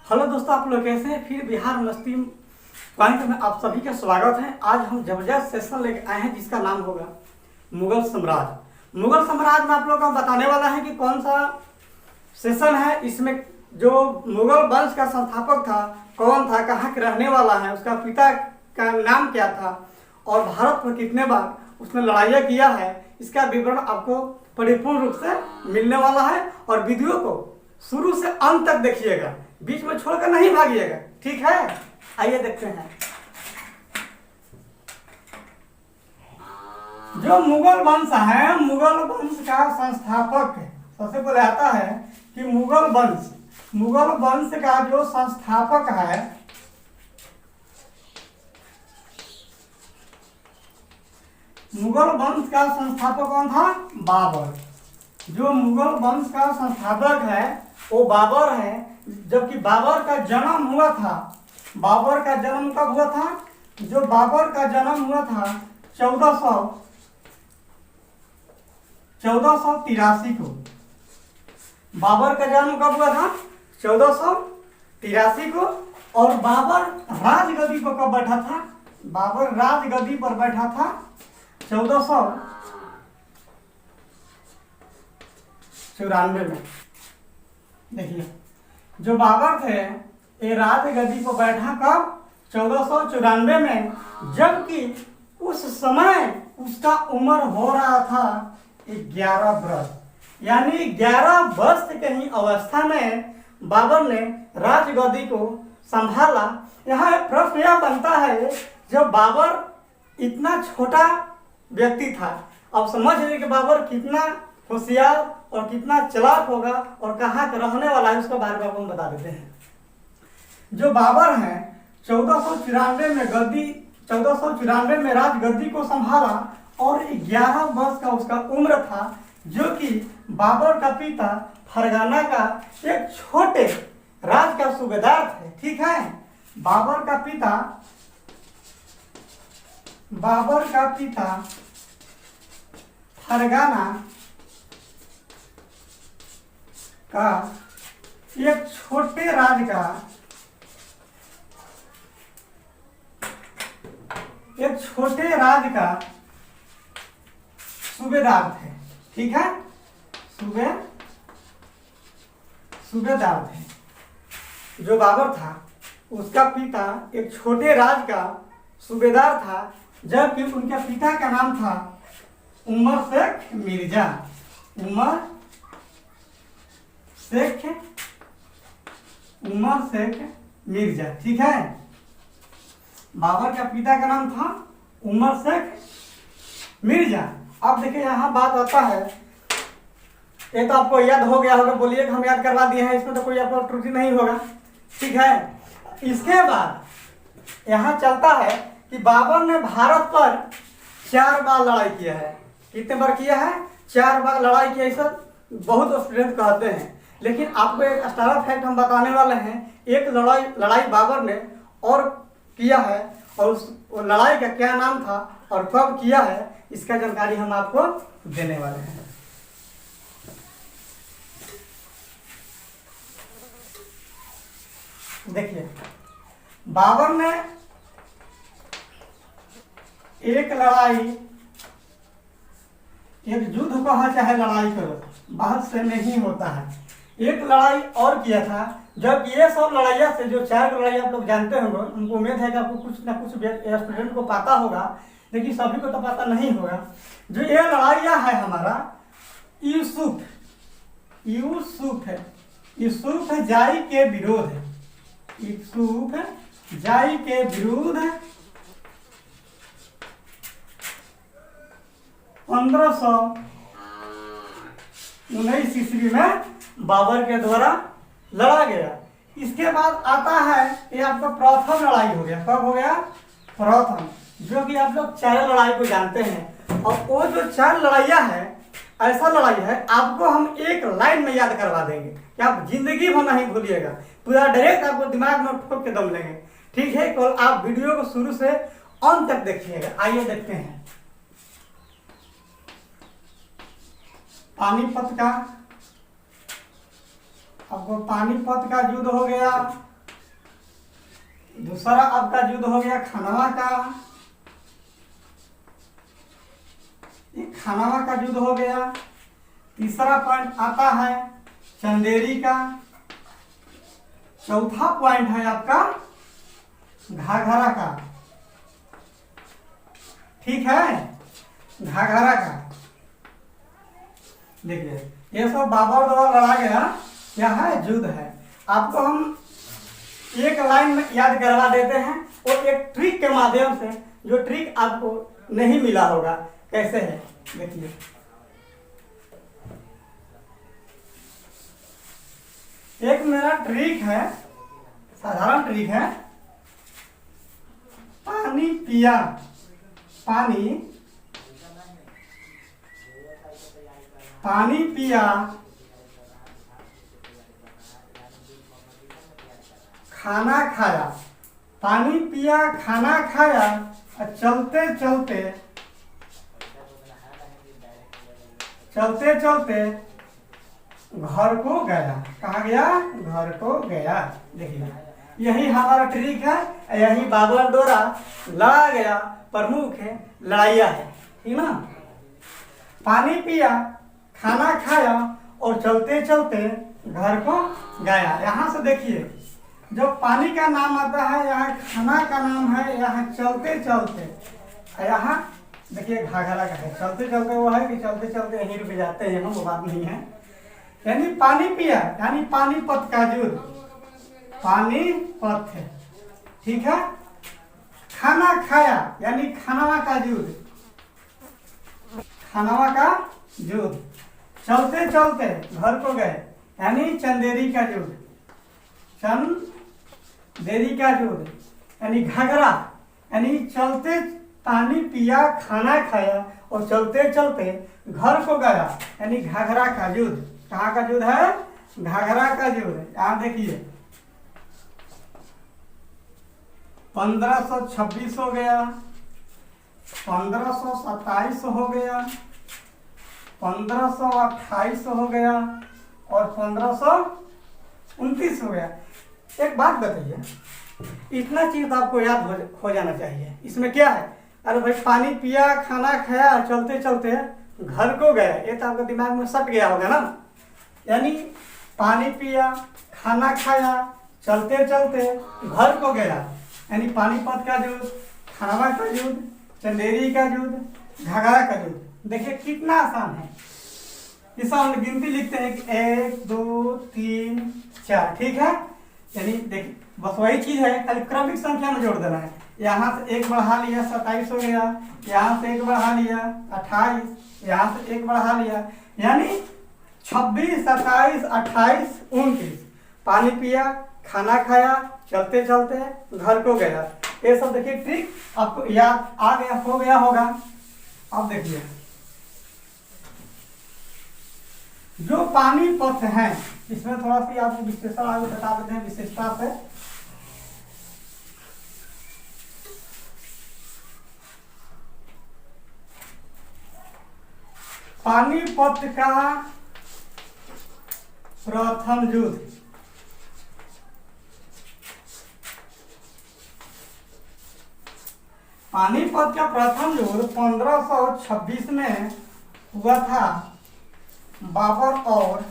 Hello दोस्तों, आप लोग कैसे हैं? फिर बिहार मस्ती पॉइंट में आप सभी का स्वागत है। आज हम जबरदस्त सेशन लेके आए हैं जिसका नाम होगा मुगल साम्राज्य। मुगल साम्राज्य में आप लोग को बताने वाला है कि कौन सा सेशन है। इसमें जो मुगल वंश का संस्थापक था कौन था, कहाँ के रहने वाला है, उसका पिता का नाम क्या था और भारत पर कितने बार उसने लड़ाइयाँ किया है, इसका विवरण आपको परिपूर्ण रूप से मिलने वाला है। और वीडियो को शुरू से अंत तक देखिएगा, बीच में छोड़कर नहीं भागिएगा, ठीक है? आइए देखते हैं। जो मुगल वंश है, मुगल वंश का संस्थापक सबसे पहले आता है कि मुगल वंश का जो संस्थापक है, मुगल वंश का संस्थापक कौन था? बाबर। जो मुगल वंश का संस्थापक है वो बाबर है। जबकि बाबर का जन्म हुआ था, बाबर का जन्म कब हुआ था? जो बाबर का जन्म हुआ था 1483 को। बाबर का जन्म कब हुआ था? 1483 को। और बाबर राजगद्दी पर कब बैठा था? बाबर राजगद्दी पर बैठा था 1494 में। देखिए, जो बाबर थे ये राजगद्दी पर बैठा कब? 1494 में। जबकि उस समय उसका उम्र हो रहा था 11 वर्ष, यानी 11 वर्ष के ही अवस्था में बाबर ने राजगद्दी को संभाला। यहाँ एक प्रश्न यह बनता है, जब बाबर इतना छोटा व्यक्ति था, अब समझ रहे कि बाबर कितना होशियार और कितना चालाक होगा और कहाँ का रहने वाला है, उसके बारे में आपको हम बता देते हैं। जो बाबर हैं 1494 में राजगद्दी को संभाला और 11 वर्ष का उसका उम्र था। जो कि बाबर का पिता फरगाना का एक छोटे राज का सूबेदार थे, ठीक है? बाबर का पिता फरगाना का एक छोटे राज का सूबेदार थे, ठीक है? सूबेदार थे। जो बाबर था उसका पिता एक छोटे राज का सूबेदार था। जबकि उनके पिता का नाम था उमर शेख मिर्जा, ठीक है? बाबर का पिता का नाम था उमर शेख मिर्जा। अब देखिए यहाँ बात आता है, ये तो आपको याद हो गया होगा, बोलिए कि हम याद करवा दिए हैं, इसमें तो कोई आपको त्रुटि नहीं होगा, ठीक है? इसके बाद यहाँ चलता है कि बाबर ने भारत पर 4 बार लड़ाई किया है। कितने बार किया है? 4 बार लड़ाई किया। ऐसा बहुत स्टूडेंट कहते हैं, लेकिन आपको एक स्टार फैक्ट हम बताने वाले हैं। एक लड़ाई बाबर ने और किया है, और उस लड़ाई का क्या नाम था और कब किया है, इसका जानकारी हम आपको देने वाले हैं। देखिए, बाबर ने एक युद्ध कहा चाहे लड़ाई करो, बहस से नहीं होता है। एक लड़ाई और किया था। जब ये सब लड़ाइयाँ से, जो 4 लड़ाई आप लोग जानते होंगे, उनको उम्मीद है कि आपको कुछ ना कुछ स्टूडेंट को पता होगा, लेकिन सभी को तो पता नहीं होगा। जो ये लड़ाइयाँ है हमारा यूसुफ जाई के विरोध है। यूसुफ जाई के विरुद्ध 1519 ईस्वी में बाबर के द्वारा लड़ा गया। इसके बाद आता है, ये आपका प्रथम लड़ाई हो गया। कब हो गया? प्रथम, जो कि आप लोग 4 लड़ाई को जानते हैं। और वो जो 4 लड़ाइयाँ है, ऐसा लड़ाई है आपको हम एक लाइन में याद करवा देंगे कि आप जिंदगी भर नहीं भूलिएगा, पूरा डायरेक्ट आपको दिमाग में ठोक के दम लेंगे, ठीक है? तो आप वीडियो को शुरू से अंत तक देखिएगा। आइए देखते हैं। पानीपत का आपको पानीपत का युद्ध हो गया दूसरा आपका युद्ध हो गया खानवा का, ये खानवा का युद्ध हो गया। तीसरा पॉइंट आता है चंदेरी का। चौथा पॉइंट है आपका घाघरा का, ठीक है, घाघरा का। देखिए ये सब बाबर द्वारा लड़ा गया क्या है, युद्ध है। आपको हम एक लाइन में याद करवा देते हैं और एक ट्रिक के माध्यम से, जो ट्रिक आपको नहीं मिला होगा। कैसे है देखिए, एक मेरा ट्रिक है, साधारण ट्रिक है। पानी पिया, पानी पिया, खाना खाया, पानी पिया खाना खाया और चलते चलते घर को गया। कहाँ गया, घर को गया। देखिए यही हमारा ट्रिक है, यही बाबर द्वारा लड़ा गया प्रमुख है लड़ाइया है, ठीक ना। पानी पिया खाना खाया और चलते चलते घर को गया। यहाँ से देखिए जो पानी का नाम आता है, यहाँ खाना का नाम है, यहाँ चलते चलते, यहाँ देखिए घाघरा का है। चलते चलते वो है कि चलते चलते यहीं रुक जाते हैं, वो बात नहीं है। यानी पानी पिया यानी पानीपत का युद्ध, पानीपत है, ठीक है। खाना खाया यानी खानवा का युद्ध, खानवा का युद्ध। चलते चलते घर को गए यानी चंदेरी का युद्ध, चंदेरी का युद्ध। यानी घाघरा यानी चलते, पानी पिया खाना खाया और चलते चलते घर को गया यानी घाघरा का युद्ध। कहाँ का युद्ध है, घाघरा का युद्ध। यहाँ देखिए 1526 हो गया, 1527 हो गया, 1528 हो गया और 1529 हो गया। एक बात बताइए, इतना चीज तो आपको याद हो जाना चाहिए। इसमें क्या है, अरे भाई पानी पिया खाना खाया चलते चलते घर को गया, ये तो आपके दिमाग में सट गया होगा ना। यानी पानी पिया खाना खाया चलते चलते घर को गया, यानी पानीपत का युद्ध, खानवा का युद्ध, चंदेरी का युद्ध, घाघरा का युद्ध। देखिए कितना आसान है। इस हम गिनती लिखते हैं कि 1 2 3 4, ठीक है। यानी देखिए बस वही चीज है, खाली क्रमिक संख्या में जोड़ देना है। यहाँ से 1 बढ़ा लिया 27 हो गया, यहाँ से 1 बढ़ा लिया 28, यहाँ से 1 बढ़ा लिया, यानी 26 27 28 29। पानी पिया खाना खाया चलते चलते घर को गया। ये सब देखिए ट्रिक आपको याद आ गया, हो गया होगा। अब देखिए जो पानीपत है, इसमें थोड़ा सी आपको विशेषण आगे बता देते हैं, विशेषता से। पानीपत का प्रथम युद्ध, पानीपत का प्रथम युद्ध 1526 में हुआ था। बाबर और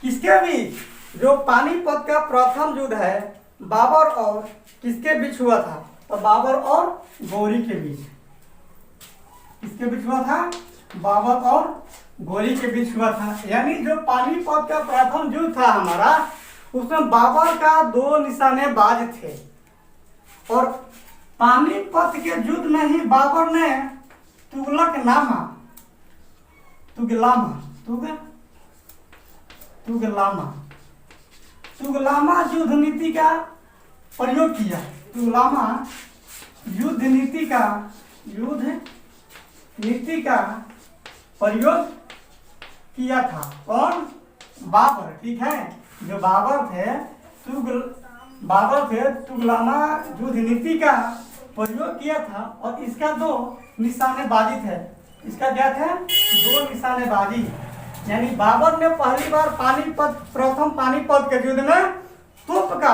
किसके बीच, जो पानीपत का प्रथम युद्ध है बाबर और किसके बीच हुआ था, तो बाबर और गौरी के बीच। किसके बीच हुआ था, बाबर और गौरी के बीच हुआ था। यानी जो पानीपत का प्रथम युद्ध था हमारा, उसमें बाबर का 2 निशानेबाज थे और पानीपत के युद्ध में ही बाबर ने तुगलकनामा, तुगलामा युद्ध नीति का प्रयोग किया। तुगलामा युद्ध नीति का प्रयोग किया था। कौन, बाबर, ठीक है। जो बाबर थे तुगलामा युद्ध नीति का प्रयोग किया था और इसका 2 निशानेबाजी थे। इसका क्या थे, 2 निशानेबाजी। यानी बाबर ने पहली बार प्रथम पानीपत के युद्ध में तोप का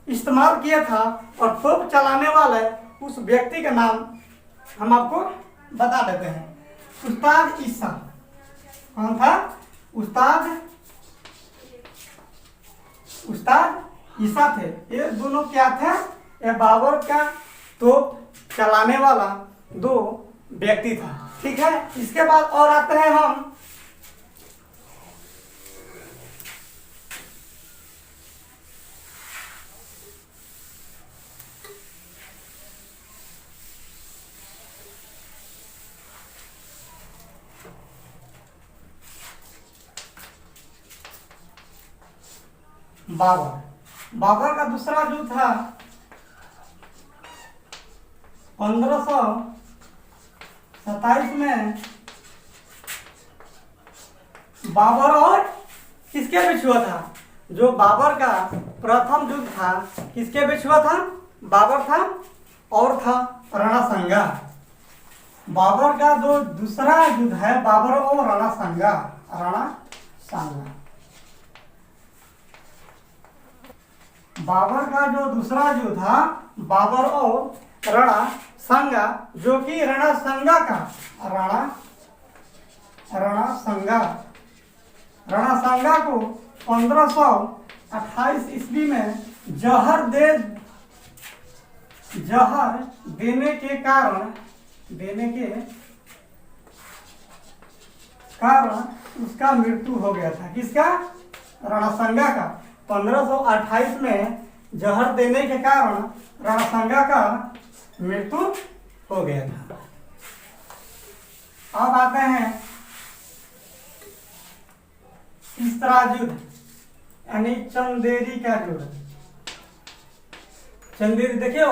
इस्तेमाल किया था और तोप चलाने वाले उस व्यक्ति का नाम हम आपको बता देते हैं। उस्ताद ईसा। कौन था? उस्ताद ईसा थे। ये दोनों क्या थे? ये बाबर का तोप चलाने वाला दो व्यक्ति था। ठीक है, इसके बाद और आते हैं हम बाबर का दूसरा जो था 1527 में बाबर और किसके बीच हुआ था? जो बाबर का प्रथम युद्ध था किसके बीच हुआ था? बाबर था और था राणा संगा। बाबर का जो दूसरा युद्ध है बाबर और राणा संगा। बाबर का जो दूसरा युद्ध था बाबर और राणा संगा, जो कि राणा संगा को 1528 ईस्वी में जहर देने के कारण उसका मृत्यु हो गया था। किसका? राणा संगा का। 1528 में जहर देने के कारण राणा संगा का मृत्यु हो गया था। अब आते हैं तीसरा युद्ध यानी चंदेरी का युद्ध। चंदेरी देखिए,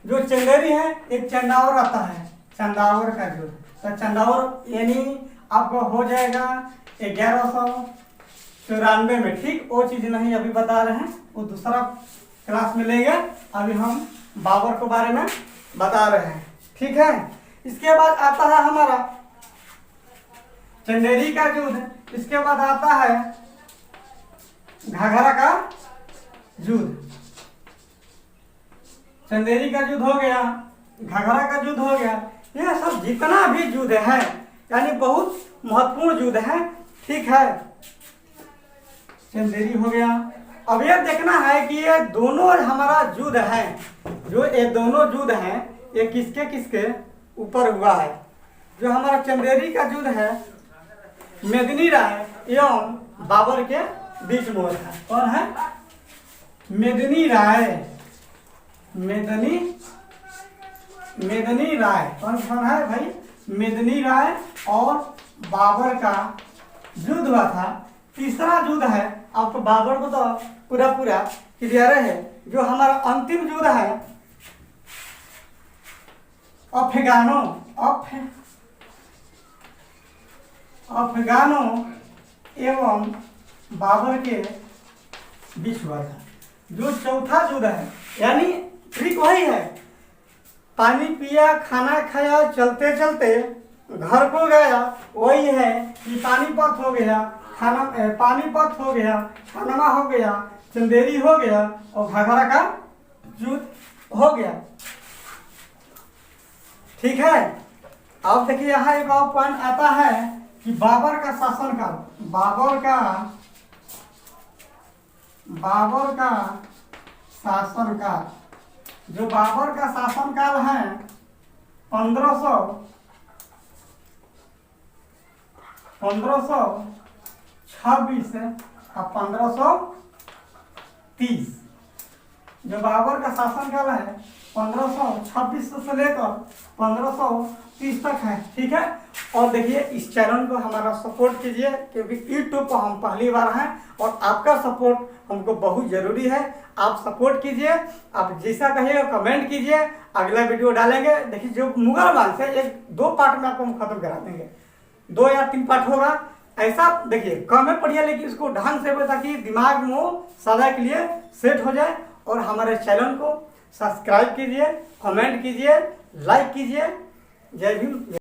जो चंदेरी है एक चंदावर आता है, चंदावर का युद्ध। तो चंदावर यानी आपको हो जाएगा 1194 में। ठीक, वो चीज नहीं अभी बता रहे हैं, वो दूसरा क्लास में लेंगे। अभी हम बाबर के बारे में बता रहे हैं। ठीक है, इसके बाद आता है हमारा चंदेरी का युद्ध। इसके बाद आता है घाघरा का युद्ध। चंदेरी का युद्ध हो गया, घाघरा का युद्ध हो गया। यह सब जितना भी युद्ध है यानी बहुत महत्वपूर्ण युद्ध है। ठीक है, चंदेरी हो गया। अब यह देखना है कि ये दोनों हमारा युद्ध है, जो ये दोनों युद्ध हैं ये किसके किसके ऊपर हुआ है। जो हमारा चंदेरी का युद्ध है मेदिनी राय एवं बाबर के बीच में हुआ था। कौन है? मेदिनी राय। कौन है भाई? मेदिनी राय और बाबर का युद्ध हुआ था। तीसरा युद्ध है, आपको बाबर को तो पूरा क्लियर है। जो हमारा अंतिम युद्ध है अफगानों एवं बाबर के बीच हुआ था। जो चौथा युद्ध है यानी ट्रिक वही है, पानी पिया, खाना खाया, चलते चलते घर को गया, वही है कि पानीपत हो गया, पानीपत हो गया, खानवा हो गया, चंदेरी हो गया और घाघरा का युद्ध हो गया। ठीक है, अब देखिए यहाँ एक और पॉइंट आता है कि बाबर का शासनकाल। बाबर का शासनकाल, जो बाबर का शासनकाल है 1526 और 1530। जो बाबर का शासनकाल है 1526 से लेकर 1530 तक है। ठीक है, और देखिए इस चैनल को हमारा सपोर्ट कीजिए, क्योंकि यूट्यूब पर हम पहली बार हैं और आपका सपोर्ट हमको बहुत ज़रूरी है। आप सपोर्ट कीजिए, आप जैसा कहिए कमेंट कीजिए, अगला वीडियो डालेंगे। देखिए जो मुगल वंश है 1-2 पार्ट में आपको हम खत्म करा देंगे, 2 या 3 पार्ट होगा। ऐसा देखिए कम में पढ़िए लेकिन इसको ढंग से, ताकि दिमाग में सदा के लिए सेट हो जाए। और हमारे चैनल को सब्सक्राइब कीजिए, कमेंट कीजिए, लाइक कीजिए। जय भीम।